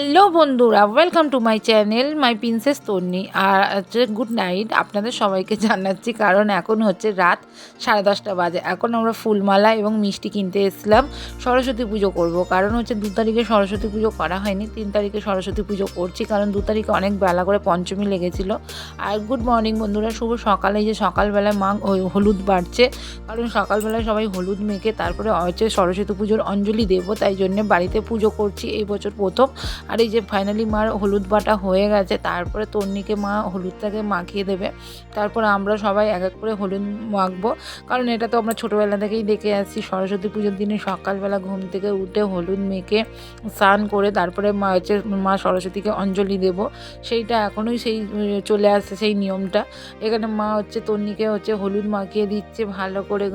Hello বন্ধুরা, welcome to my channel my princess Tonni. আর হচ্ছে গুড নাইট আপনাদের সবাইকে জানাচ্ছি, কারণ এখন হচ্ছে রাত 10:30 বাজে। এখন আমরা ফুলমালা এবং মিষ্টি কিনতে এসেছিলাম সরস্বতী পুজো করব। কারণ হচ্ছে 2 তারিখে সরস্বতী পুজো করা হয়নি, 3 তারিখে সরস্বতী পুজো করছি, কারণ 2 তারিখে অনেক বেলা করে পঞ্চমী লেগেছিল। আর গুড মর্নিং বন্ধুরা, শুভ সকালে। যে সকালবেলায় মা হলুদ বাড়ছে, কারণ সকালবেলায় সবাই হলুদ মেখে তারপরে হচ্ছে সরস্বতী পুজোর অঞ্জলি দেবো, তাই জন্যে বাড়িতে পুজো করছি এই বছর প্রথম। আর এই যে ফাইনালি মার হলুদ বাটা হয়ে গেছে, তারপরে তন্নিকে মা হলুদটাকে মাখিয়ে দেবে। তারপর আমরা সবাই এক এক করে হলুদ মাখবো, কারণ এটা তো আমরা ছোটোবেলা থেকেই দেখে আসছি। সরস্বতী পুজোর দিনে সকালবেলা ঘুম থেকে উঠে হলুদ মেখে স্নান করে তারপরে মা সরস্বতীকে অঞ্জলি দেব, সেইটা এখনোই সেই চলে আসছে সেই নিয়মটা। এখানে মা তন্নিকে হলুদ মাখিয়ে দিচ্ছে, ভালো করে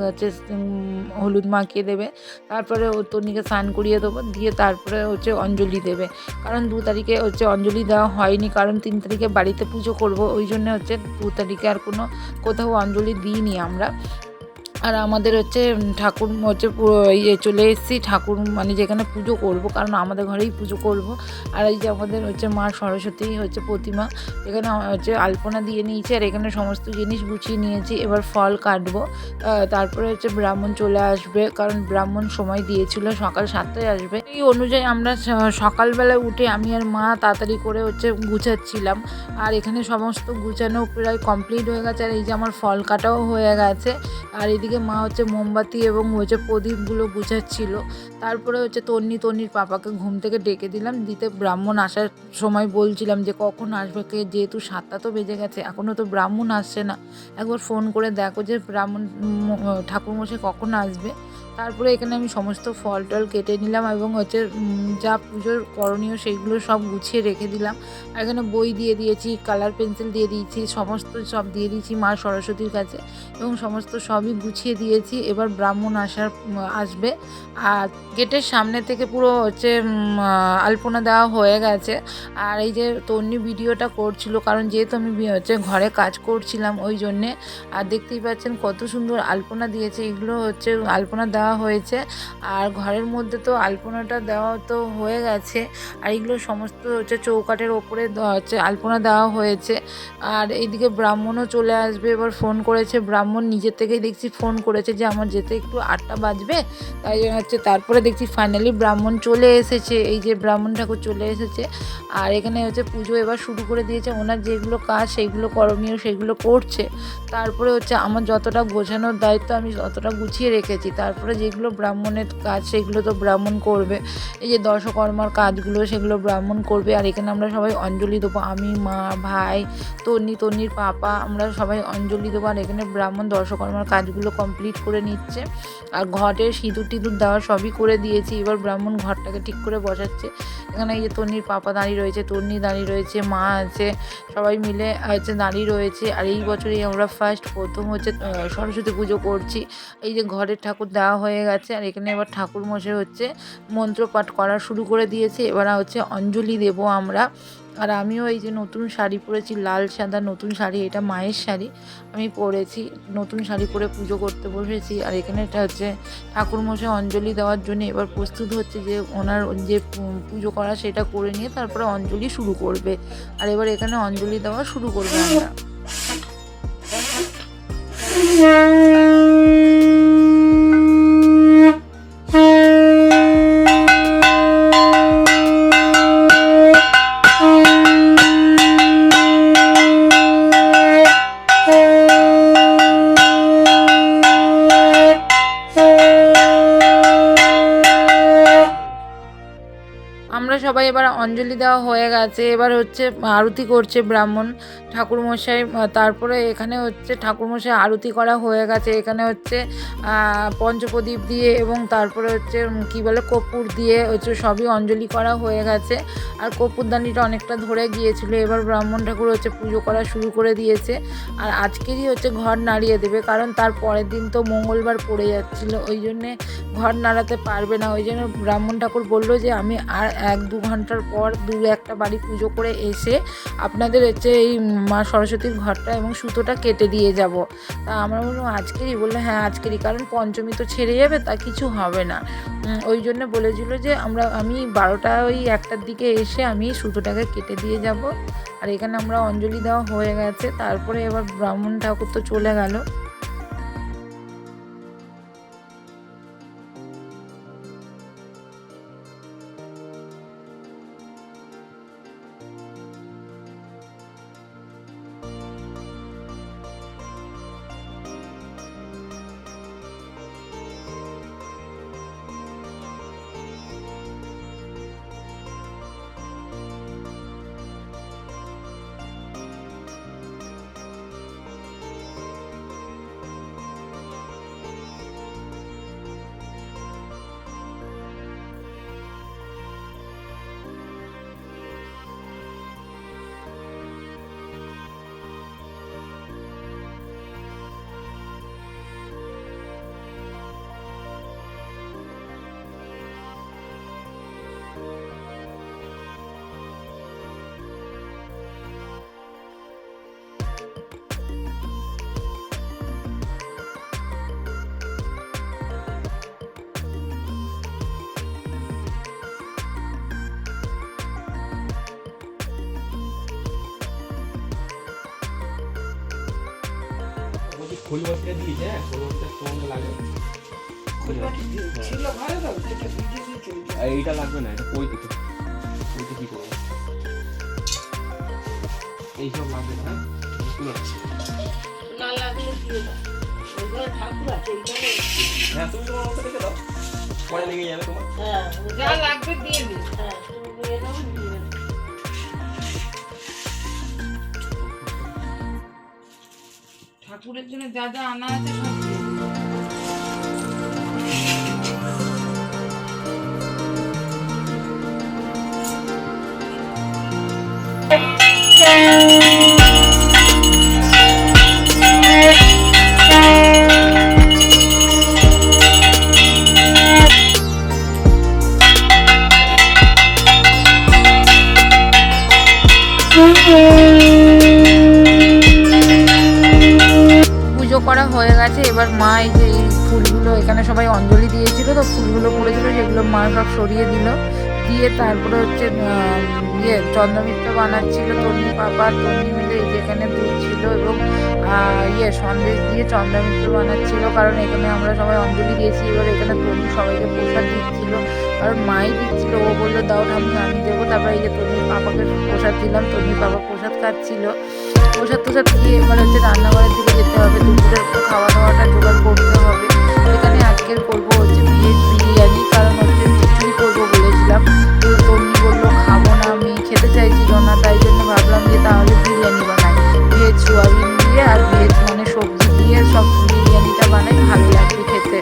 হলুদ মাখিয়ে দেবে। তারপরে তন্নিকে স্নান করিয়ে দেবো, দিয়ে তারপরে অঞ্জলি দেবে। কারণ 2 তারিখে অঞ্জলি দেওয়া হয়নি, কারণ 3 তারিখে বাড়িতে পুজো করব, ওই জন্য 2 তারিখে আর কোথাও অঞ্জলি দিইনি আমরা। আর আমাদের ঠাকুর চলে এসেছি, ঠাকুর মানে যেখানে পুজো করব, কারণ আমাদের ঘরেই পুজো করব। আর এই যে আমাদের মা সরস্বতী প্রতিমা, এখানে আলপনা দিয়ে নিয়েছি, আর এখানে সমস্ত জিনিস গুছিয়ে নিয়েছি। এবার ফল কাটবো, তারপরে ব্রাহ্মণ চলে আসবে, কারণ ব্রাহ্মণ সময় দিয়েছিল সকাল 7টায় আসবে। এই অনুযায়ী আমরা সকালবেলা উঠে আমি আর মা তাড়াতাড়ি করে গুছাচ্ছিলাম। আর এখানে সমস্ত গুছানো প্রায় কমপ্লিট হয়ে গেছে, আর এই যে আমার ফল কাটাও হয়ে গেছে। আর এদিকে মা মোমবাতি এবং প্রদীপগুলো গুছাচ্ছিল। তারপরে তন্নির পাপাকে ঘুম থেকে ডেকে দিলাম, দিতে ব্রাহ্মণ আসার সময় বলছিলাম যে কখন আসবে, যেহেতু 7টা তো বেজে গেছে, এখনও তো ব্রাহ্মণ আসছে না, একবার ফোন করে দেখো যে ব্রাহ্মণ ঠাকুরমশাই কখন আসবে। তারপরে এখানে আমি সমস্ত ফল টল কেটে নিলাম এবং যা পুজোর করণীয় সেইগুলো সব গুছিয়ে রেখে দিলাম। আর এখানে বই দিয়ে দিয়েছি, কালার পেন্সিল দিয়ে দিয়েছি, সব দিয়ে দিয়েছি মা সরস্বতীর কাছে, এবং সমস্ত সবই গুছিয়ে দিয়েছি। এবার ব্রাহ্মণ আসবে। আর গেটের সামনে থেকে পুরো আলপনা দেওয়া হয়ে গেছে। আর এই যে তন্নি ভিডিওটা করছিল, কারণ যেহেতু আমি ঘরে কাজ করছিলাম ওই জন্যে। আর দেখতেই পাচ্ছেন কত সুন্দর আলপনা দিয়েছে, এগুলো আলপনা দেওয়া হয়েছে। আর ঘরের মধ্যে তো আলপনাটা দেওয়া তো হয়ে গেছে, আর এগুলো সমস্ত চৌকাঠের ওপরে আলপনা দেওয়া হয়েছে। আর এইদিকে ব্রাহ্মণও চলে আসবে, এবার ফোন করেছে ব্রাহ্মণ, নিজের থেকেই দেখছি ফোন করেছে যে আমার যেতে একটু 8টা বাজবে, তাই তারপরে দেখছি ফাইনালি ব্রাহ্মণ চলে এসেছে। এই যে ব্রাহ্মণ ঠাকুর চলে এসেছে। আর এখানে পুজো এবার শুরু করে দিয়েছে, ওনার যেগুলো কাজ সেইগুলো করণীয় সেইগুলো করছে। তারপরে আমার যতটা গোছানোর দায়িত্ব আমি ততটা গুছিয়ে রেখেছি, তারপরে যেগুলো ব্রাহ্মণের কাজ সেগুলো তো ব্রাহ্মণ করবে। এই যে দশকর্মার কাজগুলো সেগুলো ব্রাহ্মণ করবে। আর এখানে আমরা সবাই অঞ্জলি দেবো, আমি, মা, ভাই, তন্নির পাপা, আমরা সবাই অঞ্জলি দেবো। আর এখানে ব্রাহ্মণ দশকর্মার কাজগুলো কমপ্লিট করে নিচ্ছে। আর ঘটের সিঁদুর টিঁদুর দেওয়া সবই করে দিয়েছি, এবার ব্রাহ্মণ ঘরটাকে ঠিক করে বসাচ্ছে। এখানে এই যে তন্নির পাপা দাঁড়িয়ে রয়েছে, তন্নি দাঁড়িয়ে রয়েছে, মা আছে, সবাই মিলে দাঁড়িয়ে রয়েছে। আর এই বছরই আমরা প্রথম সরস্বতী পুজো করছি। এই যে ঘরের ঠাকুর দেওয়া হয়ে গেছে, আর এখানে এবার ঠাকুর মশাই মন্ত্রপাঠ করা শুরু করে দিয়েছে। এবার অঞ্জলি দেব আমরা। আর আমিও এই যে নতুন শাড়ি পরেছি, লাল সাদা নতুন শাড়ি, এটা মায়ের শাড়ি, আমি পরেছি, নতুন শাড়ি পরে পুজো করতে বসেছি। আর এখানে এটা ঠাকুরমশাই অঞ্জলি দেওয়ার জন্য এবার প্রস্তুত হচ্ছে, যে ওনার যে পুজো করা সেটা করে নিয়ে তারপরে অঞ্জলি শুরু করবে। আর এবার এখানে অঞ্জলি দেওয়া শুরু করবে আমরা। আমরা সবাই এবার অঞ্জলি দেওয়া হয়ে গেছে, এবার আরতি করছে ব্রাহ্মণ ঠাকুরমশাই। তারপরে এখানে ঠাকুরমশাই আরতি করা হয়ে গেছে, এখানে পঞ্চপ্রদীপ দিয়ে এবং তারপরে কি বলে কর্পূর দিয়ে সবই অঞ্জলি করা হয়ে গেছে। আর কর্পূরদানিটা অনেকটা ধরে গিয়েছিল, এবার ব্রাহ্মণ ঠাকুর পুজো করা শুরু করে দিয়েছে। আর আজকেরই ঘর নাড়িয়ে দেবে, কারণ তার পরের দিন তো মঙ্গলবার পড়ে যাচ্ছিলো, ওই জন্যে ঘর নাড়াতে পারবে না। ওই জন্য ব্রাহ্মণ ঠাকুর বললো যে আমি আর 1-2 ঘন্টার পর 2-1টা বাড়ি পুজো করে এসে আপনাদের হচ্ছে এই মা সরস্বতীর ঘরটা এবং সুতোটা কেটে দিয়ে যাব। তা আমরা বললাম আজকেরই? বললো হ্যাঁ আজকেরই, কারণ পঞ্চমী তো ছেড়ে যাবে, তা কিছু হবে না। ওই জন্য বলেছিল যে আমি 12টা ওই 1টার দিকে এসে আমি সুতোটাকে কেটে দিয়ে যাব। আর এখানে আমরা অঞ্জলি দেওয়া হয়ে গেছে, তারপরে এবার ব্রাহ্মণ ঠাকুর তো চলে গেল। ফুলবাটিটা দিয়েছে, হ্যাঁ ফুলবাটিটা তোমাকে লাগে। ছিল ভালো তো, এটা ভিজে দিয়ে চলছে। এইটা লাগবে না, এটা কই দিতে ওইটা কি করবো, এইসব লাগবে না। না লাগলে দিয়ে দাও, ওইগুলো ঠাকুর আছে এইখানে। হ্যাঁ তুমি তোমার মতো রেখে দাও, পরে লেগে যাবে তোমার। হ্যাঁ যা লাগবে দিয়ে দিই। হ্যাঁ তুমি নিয়ে নাও, নিয়ে নাও। ঠাকুরের জন্য যা যা আনা আছে সব দিয়ে দিই। পুজো করা হয়ে গেছে, এবার মা এই যে এই ফুলগুলো এখানে সবাই অঞ্জলি দিয়েছিল তো ফুলগুলো পড়েছিল সেগুলো মা সব সরিয়ে দিল, দিয়ে তারপরে হচ্ছে চন্দ্রমিত্র বানাচ্ছিল তন্নি পাপা তন্নি মিলে। এই যে এখানে দুধ ছিল এবং সন্দেশ দিয়ে চন্দ্রমিত্র বানাচ্ছিল, কারণ এখানে আমরা সবাই অঞ্জলি দিয়েছি। এবার এখানে তন্নি সবাইকে প্রসাদ দিচ্ছিল, কারণ মাই দিচ্ছিল, ও বললো দাও আমি দেবো। তারপরে এই যে তন্নি পাপাকে প্রসাদ দিলাম, তন্নি পাপা প্রসাদ খাচ্ছিল। প্রসাদ টোসাদ দিয়ে এবার হচ্ছে রান্নাঘরের দিকে যেতে হবে, দুপুরের একটু খাওয়া দাওয়াটা জোগাড় করতে হবে। এখানে আজকের করবো হচ্ছে ভেজ বিরিয়ানি, কারণ হচ্ছে খিচুড়ি করবো বলেছিলাম, তো তন্নি বললো খাবো না, আমি খেতে চাইছিল না, তাই জন্য ভাবলাম যে তাহলে বিরিয়ানি বানাই, ভেজ সোয়াবিন দিয়ে আর ভেজ মানে সবজি দিয়ে সব বিরিয়ানিটা বানাই, ভালো লাগবে খেতে।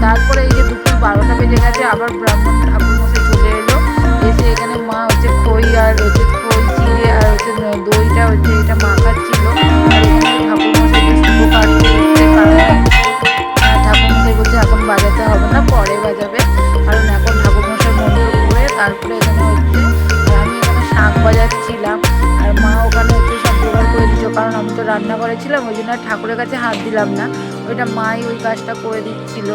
তারপরে এই যে দুপুর 12টা বেজে গেছে, আবার ব্রাহ্মণ ঠাকুর মশাই চলে এলো, এসে এখানে মা হচ্ছে খই আর হচ্ছে খই চিড়ে আর হচ্ছে দইটা হচ্ছে এটা মাখাচ্ছিল। আর এখানে ঠাকুর মশাইকে শুভ কাটতে এসছে, কারণ ঠাকুর মশাই বলছে এখন বাজাতে হবে না, পরে বাজাবে, কারণ এখন ঠাকুর মশাই মন্ত্র করে তারপরে এখানে হচ্ছে আমি এখানে শাঁখ বাজাচ্ছিলাম আর মা ওখানে হচ্ছে সব জোগাড় করে দিচ্ছিল, কারণ আমি তো রান্না করেছিলাম ওই জন্য ঠাকুরের কাছে হাত দিলাম না, ওইটা মাই ওই কাজটা করে দিচ্ছিল।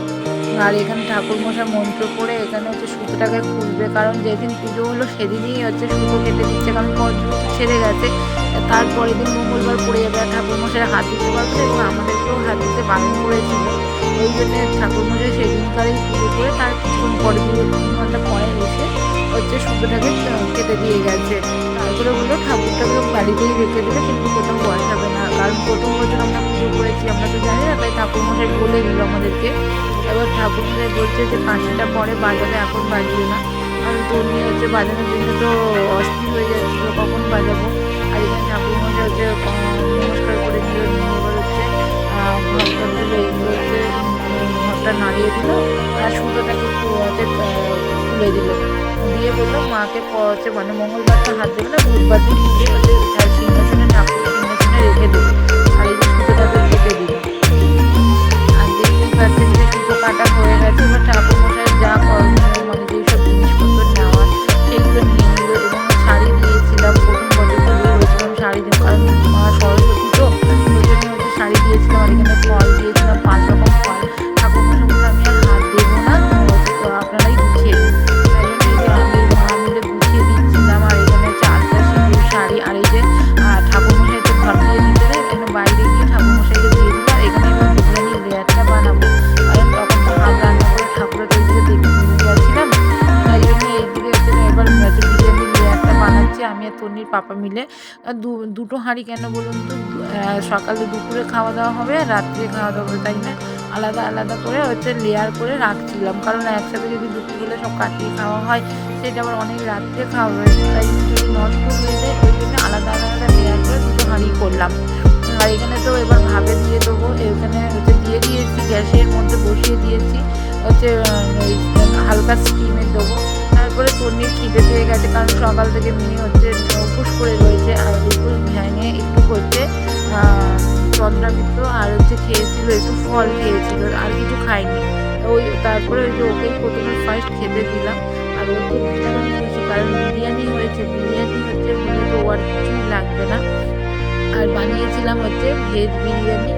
আর এখানে ঠাকুর মশাই মন্ত্র করে এখানে হচ্ছে সুতোটাকে খুলবে, কারণ যেদিন পুজো হলো সেদিনই হচ্ছে সুতো কেটে দিচ্ছে, কারণ পঞ্চমী ছেড়ে গেছে, তারপরের দিন মঙ্গলবার পড়ে যাবে আর ঠাকুর মশাই হাত দিতে পারবে এবং আমাদেরকেও হাত দিতে বারণ করেছিল। ওই জন্য ঠাকুর মশাই সেদিনকারই পুজো করে তার কিছুক্ষণ পরে 2-3 ঘন্টা পরে এসে হচ্ছে সুতোটাকে কেটে দিয়ে গেছে। তারপরে বললো ঠাকুরটাকে বাড়িতেই রেখে দেবে, কিন্তু কোথাও বসাবে না, কারণ প্রথম বছর আমরা পুজো করেছি আমরা তো জানি না, তাই ঠাকুর মশাই বলে দিল আমাদেরকে। এবার ঠাকুর মশাই বলছে যে 5টা পরে বাজাবে, এখন বাজবে না, কারণ তন্নি হচ্ছে বাজানোর জন্য তো অস্থির হয়ে যাচ্ছিলো কখন বাজাবো। আর এখানে ঠাকুর মশাই হচ্ছে নমস্কার করে দিল, নিয়ে এবার হচ্ছে ঘরটা দিল, এগুলো হচ্ছে ঘরটা নাড়িয়ে দিল আর সুতোটাকে হচ্ছে খুলে দিল, দিয়ে বললো মাকে হচ্ছে মানে মঙ্গলবারটা হাত দেবে না, বুধবার দিন দিয়ে হচ্ছে সিংহাসনে ঠাকুর সিংহাসনে রেখে দেবে। আর এই যে সুতোটাকে কেটে দিল, আর দেখতেই পাচ্ছেন যে সুতো কাটা হয়ে গেছে। এবার ঠাকুর মশাই যা মানে যেসব জিনিসপত্র নেওয়ার সেগুলো আমি আর তন্নির পাপা মিলে। দুটো হাঁড়ি কেন বলুন তো, সকালে দুপুরে খাওয়া দাওয়া হবে আর রাত্রে খাওয়া দাওয়া হবে, তাই না আলাদা আলাদা করে লেয়ার করে রাখছিলাম, কারণ একসাথে যদি দুপুরবেলা সব কাটিয়ে খাওয়া হয় সেটা আবার অনেক রাত্রে খাওয়া হয়, তাই যদি নষ্ট হয়ে যায় ওই জন্য আলাদা আলাদা লেয়ার করে দুটো হাঁড়ি করলাম। আর এখানে তো এবার ভাবে দিয়ে দেবো, এখানে দিয়ে দিয়েছি, গ্যাসের মধ্যে বসিয়ে দিয়েছি ওই হালকা স্টিমে দেবো। তারপরে তন্নির খিদে পেয়ে গেছে, কারণ সকাল থেকে মেয়ে উপোস করে রয়েছে, আর উপোস ভেঙে একটু চন্দ্রামিত্র আর খেয়েছিল, একটু ফল খেয়েছিল, আর কিছু খাইনি। তারপরে ওকেই প্রথমে ফার্স্ট খেতে দিলাম, আর ও তো ভীষণ খুশি, কারণ বিরিয়ানি হয়েছে, বিরিয়ানি বলে তো আর কিছুই লাগবে না। আর বানিয়েছিলাম ভেজ বিরিয়ানি,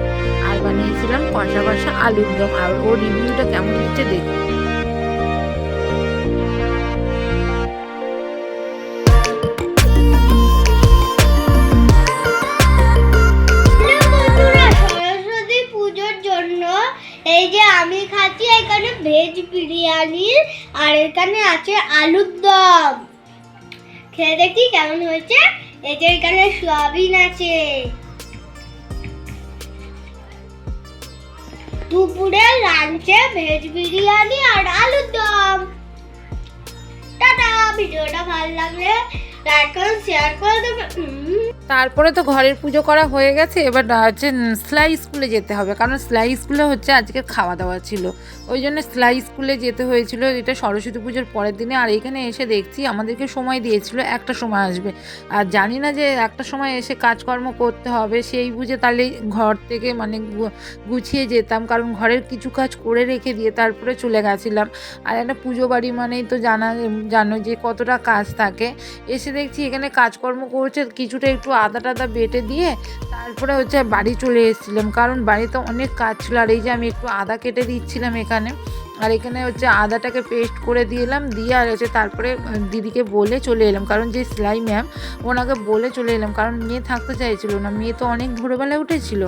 আর বানিয়েছিলাম কষা কষা আলুর দম। আর ওর রিভিউটা কেমন হচ্ছে দেখুন। সরস্বতী পুজোর জন্য এই যে আমি খাচ্ছি এখানে ভেজ বিরিয়ানি, আর এখানে আছে আলুর দম। খেয়ে দেখি কেমন হয়েছে। এই যে এখানে সয়াবিন আছে। দুপুরে লাঞ্চে ভেজ বিরিয়ানি আর আলুর দম। টাটা। ভিডিওটা ভালো লাগলে লাইক করুন, শেয়ার করে দেবেন। তারপরে তো ঘরের পুজো করা হয়ে গেছে, এবার সেলাই স্কুলে যেতে হবে, কারণ সেলাই স্কুলে আজকে খাওয়া দাওয়া ছিল, ওই জন্য সেলাই স্কুলে যেতে হয়েছিল। এটা সরস্বতী পুজোর পরের দিনে। আর এখানে এসে দেখছি আমাদেরকে সময় দিয়েছিল একটা সময় আসবে, আর জানি না যে একটা সময় এসে কাজকর্ম করতে হবে, সেই বুঝে তাহলে ঘর থেকে গুছিয়ে যেতাম, কারণ ঘরের কিছু কাজ করে রেখে দিয়ে তারপরে চলে গেছিলাম। আর একটা পুজো বাড়ি মানেই তো জানো যে কতটা কাজ থাকে। এসে দেখছি এখানে কাজকর্ম করছে, কিছুটা একটু আদা টাদা বেটে দিয়ে তারপরে বাড়ি চলে এসেছিলাম, কারণ বাড়িতে অনেক কাজ ছিল। আর এই যে আমি একটু আদা কেটে দিচ্ছিলাম এখানে, আর এখানে আদাটাকে পেস্ট করে দিলাম, দিয়ে আর তারপরে দিদিকে বলে চলে এলাম, কারণ যে সেলাই ম্যাম ওনাকে বলে চলে এলাম, কারণ মেয়ে থাকতে চাইছিল না। মেয়ে তো অনেক ভোরবেলায় উঠেছিল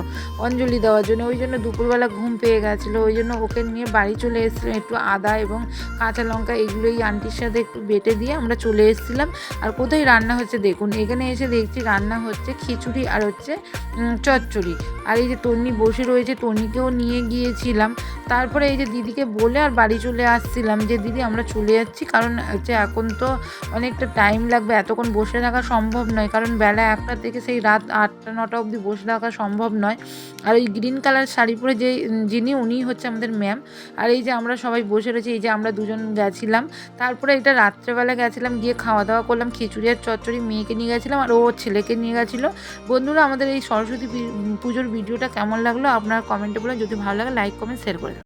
অঞ্জলি দেওয়ার জন্য, ওই জন্য দুপুরবেলা ঘুম পেয়ে গেছিলো, ওই জন্য ওকে নিয়ে বাড়ি চলে এসেছিলাম। একটু আদা এবং কাঁচা লঙ্কা এগুলোই আন্টির সাথে একটু বেটে দিয়ে আমরা চলে এসেছিলাম। আর কোথায় রান্না হচ্ছে দেখুন, এখানে এসে দেখছি রান্না হচ্ছে খিচুড়ি আর চচ্চড়ি। আর এই যে তন্নি বসে রয়েছে, তন্নিকেও নিয়ে গিয়েছিলাম। তারপরে এই যে দিদিকে বলে আর বাড়ি চলে আসছিলাম, যে দিদি আমরা চলে যাচ্ছি, কারণ এখন তো অনেকটা টাইম লাগবে, এতক্ষণ বসে থাকা সম্ভব নয়, কারণ বেলা 1টা থেকে সেই রাত 8টা 9টা অবধি বসে থাকা সম্ভব নয়। আর ওই গ্রিন কালার শাড়ি পরে যিনি উনি আমাদের ম্যাম। আর এই যে আমরা সবাই বসে রয়েছি, এই যে আমরা দুজন গেছিলাম। তারপরে এটা রাত্রেবেলা গেছিলাম, গিয়ে খাওয়া দাওয়া করলাম, খিচুড়ি আর চচ্চড়ি। মেয়েকে নিয়ে গেছিলাম আর ও ছেলেকে নিয়ে গেছিলো। বন্ধুরা, আমাদের এই সরস্বতী পুজোর ভিডিওটা কেমন লাগলো আপনার কমেন্টে বলুন, যদি ভালো লাগে লাইক কমেন্ট শেয়ার করে দেবেন।